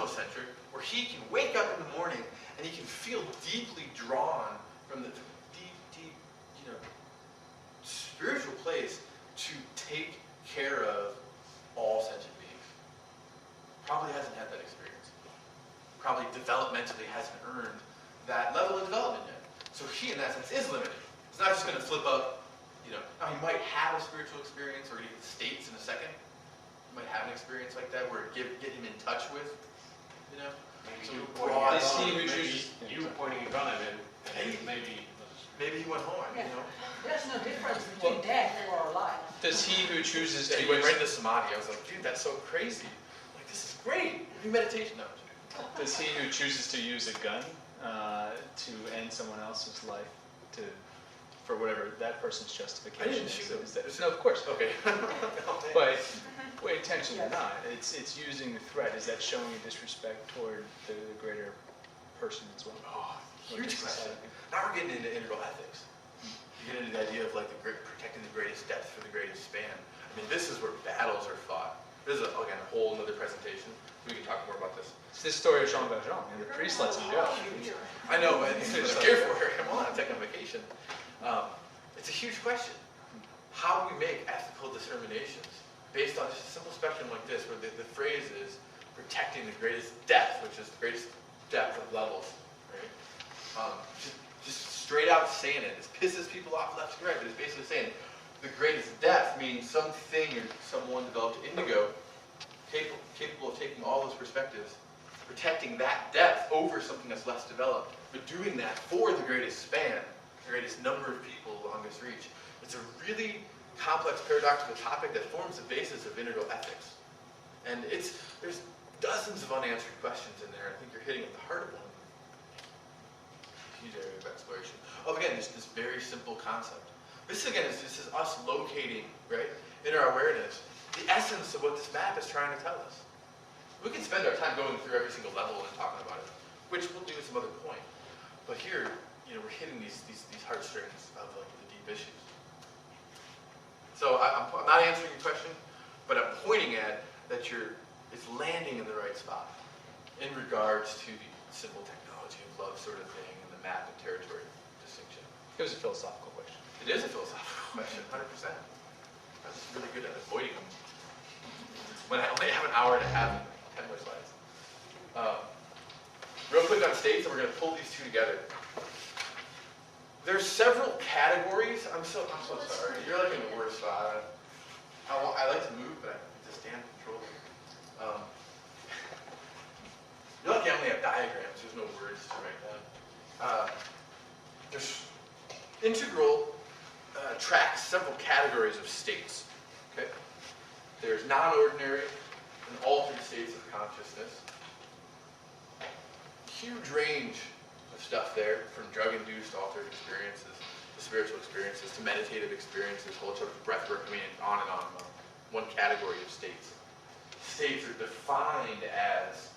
cosmocentric, where he can wake up in the morning and he can feel deeply drawn from the deep, spiritual place to take care of all sentient beings. Probably hasn't had that experience. Probably developmentally hasn't earned that level of development yet. So he, in that sense, is limited. It's not just going to flip up, Now, he might have a spiritual experience, or get states in a second. He might have an experience like that where get him in touch with, Maybe So you pointing a gun at him, and maybe he went home, There's no difference between death or life. Does he who chooses Yeah, to he went use, right into samadhi. I was like, dude, that's so crazy. Like, this is great. Maybe meditation now. does he who chooses to use a gun to end someone else's life for whatever that person's justification I didn't is? shoot him. No, of course. Okay. But intentionally or not, it's using the threat. Is that showing a disrespect toward the greater person as well? Oh, huge question. Now we're getting into integral ethics. You get into the idea of like protecting the greatest depth for the greatest span. I mean, this is where battles are fought. This is, again, a whole another presentation. We can talk more about this. It's this story of Jean Valjean, and the priest lets him go. I know, but he's scared for it. Come on, take on vacation. It's a huge question. How do we make ethical determinations based on just a simple spectrum like this, where the phrase is protecting the greatest depth, which is the greatest depth of levels, right? Just straight out saying it. This pisses people off left and right, but it's basically saying the greatest depth means something or someone developed indigo capable of taking all those perspectives, protecting that depth over something that's less developed, but doing that for the greatest span, the greatest number of people longest reach. It's a really complex paradoxical topic that forms the basis of integral ethics. And there's dozens of unanswered questions in there. I think you're hitting at the heart of one. Huge area of exploration. Again, this very simple concept. This again is us locating, right, in our awareness, the essence of what this map is trying to tell us. We can spend our time going through every single level and talking about it, which we'll do at some other point. But here, we're hitting these heartstrings of like the deep issues. So I'm not answering your question, but I'm pointing at that it's landing in the right spot in regards to the simple technology of love sort of thing and the map and territory distinction. It was a philosophical question. It is a philosophical question, 100%. I was just really good at avoiding them. When I only have an hour and a half and 10 more slides. Real quick on states, and we're going to pull these two together. There's several categories. I'm so sorry. You're like in the worst spot. I like to move, but I have to stand control. You're lucky I only have diagrams. There's no words to write down. There's integral tracks several categories of states. Okay. There's non-ordinary and altered states of consciousness. Huge range of stuff there, from drug-induced altered experiences to spiritual experiences to meditative experiences, whole sort of breathwork, on and on and on. One category of states. States are defined as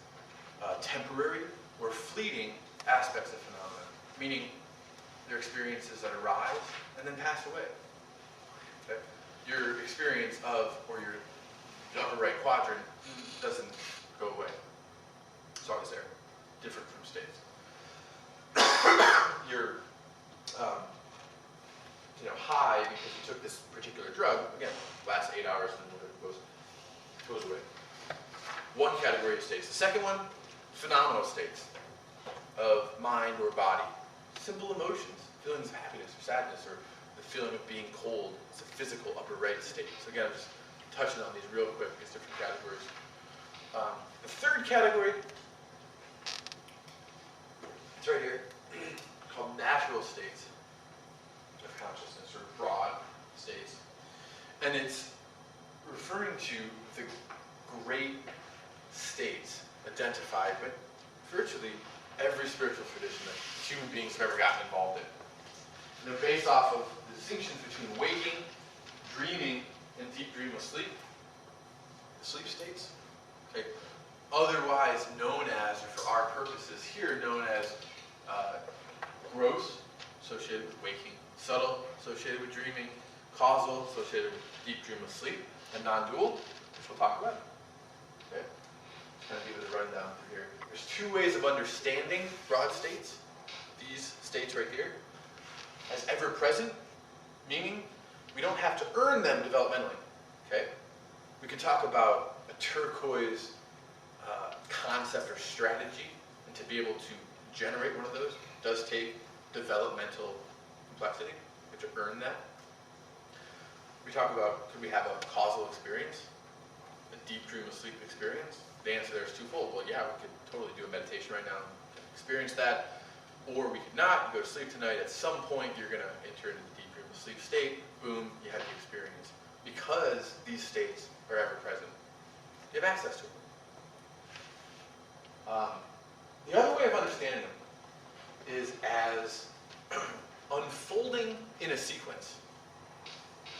temporary or fleeting aspects of phenomena, meaning they're experiences that arise and then pass away. Okay? Your experience of, or your upper right quadrant doesn't go away. It's always there. Different from states. You're high because you took this particular drug, again, lasts 8 hours and then it goes away. One category of states. The second one, phenomenal states of mind or body. Simple emotions, feelings of happiness or sadness, or the feeling of being cold. It's a physical upper right state. So again, I'm just touching on these real quick, these different categories. The third category, it's right here, called natural states of consciousness, or broad states. And it's referring to the great states identified by virtually every spiritual tradition that human beings have ever gotten involved in. And they're based off of the distinctions between waking, dreaming, and deep dreamless sleep. The sleep states, okay, otherwise known as, or for our purposes here, known as gross, associated with waking, subtle, associated with dreaming, causal, associated with deep dreamless sleep, and non-dual, which we'll talk about. Okay? kind of give it a rundown through here. There's two ways of understanding broad states. These states right here, as ever present, meaning we don't have to earn them developmentally. Okay? We can talk about a turquoise concept or strategy, and to be able to generate one of those does take developmental complexity. We have to earn that. We talk about, could we have a causal experience, a deep dream of sleep experience? The answer there is twofold. Well, yeah, we could totally do a meditation right now and experience that, or we could not. You go to sleep tonight, at some point you're going to enter into the deep dream of sleep state, boom, you have the experience. Because these states are ever present, you have access to them. The other way of understanding them is as unfolding in a sequence.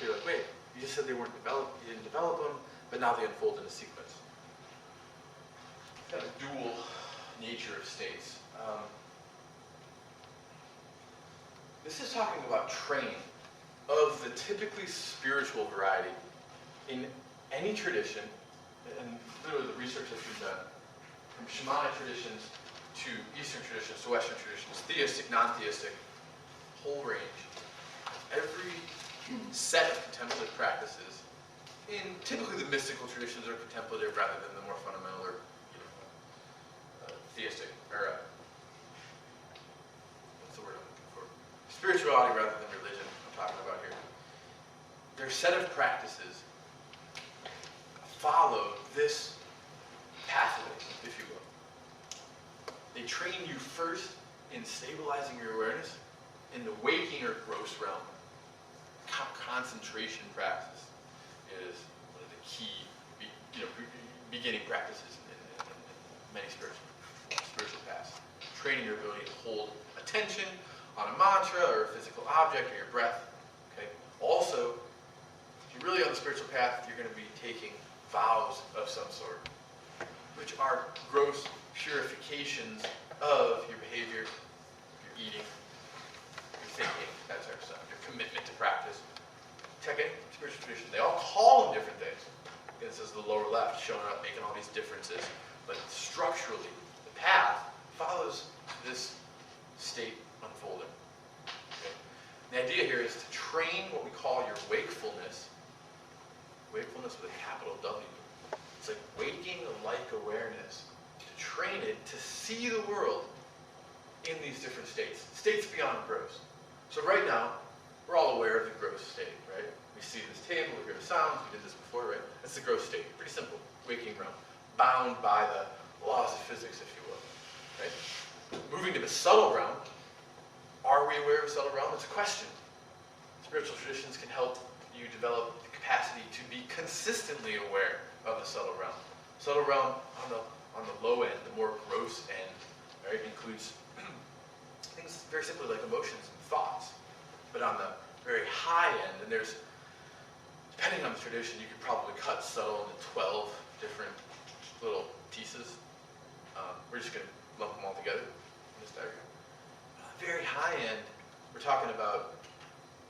You're like, wait, you just said they weren't developed, you didn't develop them, but now they unfold in a sequence. Kind of dual nature of states. This is talking about training of the typically spiritual variety in any tradition, and literally the research that's been done, from shamanic traditions to Eastern traditions to Western traditions, theistic, non-theistic, whole range. Every set of contemplative practices in typically the mystical traditions are contemplative rather than the more fundamental or theistic, or what's the word I'm looking for? Spirituality rather than religion I'm talking about here. Their set of practices follow this pathway, if you will. They train you first in stabilizing your awareness in the waking or gross realm. Concentration practice is one of the key, beginning practices in many spiritual paths. Training your ability to hold attention on a mantra or a physical object or your breath. Okay. Also, if you're really on the spiritual path, you're going to be taking vows of some sort, which are gross purifications of your behavior, your eating, your thinking, that type of stuff, your commitment to practice. Check it, spiritual tradition. They all call them different things. Again, this is the lower left showing up, making all these differences. But structurally, the path follows this state unfolding. Okay? The idea here is to train what we call your wakefulness with a capital W. It's like waking like awareness. To train it to see the world in these different states. States beyond gross. So right now, we're all aware of the gross state, right? We see this table, we hear the sounds, we did this before, right? That's the gross state. Pretty simple. Waking realm. Bound by the laws of physics, if you will. Right? Moving to the subtle realm. Are we aware of the subtle realm? It's a question. Spiritual traditions can help you develop the capacity to be consistently aware of the subtle realm. Subtle realm on the low end, the more gross end, right, includes things very simply like emotions and thoughts. But on the very high end, and there's, depending on the tradition, you could probably cut subtle into 12 different little pieces. We're just going to lump them all together in this diagram. On the very high end, we're talking about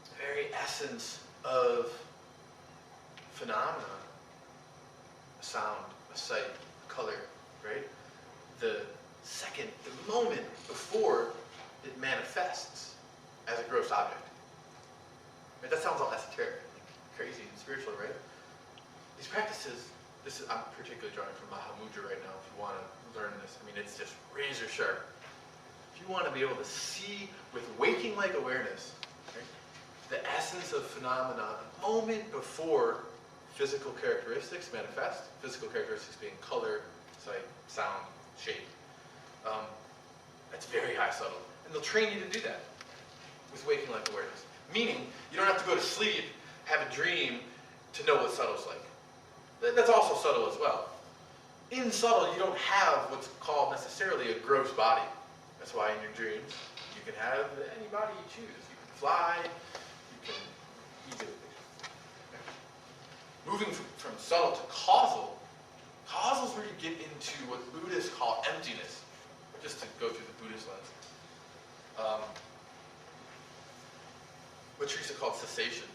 the very essence of phenomena, a sound, a sight, color, right? The moment before it manifests as a gross object. Right? That sounds all esoteric, crazy and spiritual, right? These practices, I'm particularly drawing from Mahamudra right now, if you want to learn this. I mean, it's just razor sharp. If you want to be able to see with waking-like awareness, right, the essence of phenomena the moment before physical characteristics manifest, physical characteristics being color, sight, sound, shape, that's very high subtle. And they'll train you to do that with waking-like awareness. Meaning, you don't have to go to sleep, have a dream, to know what subtle's like. That's also subtle as well. In subtle, you don't have what's called necessarily a gross body. That's why in your dreams, you can have any body you choose. You can fly, you can easily. Moving from subtle to causal, causal is where you get into what Buddhists call emptiness, just to go through the Buddhist lens. What Teresa called cessation.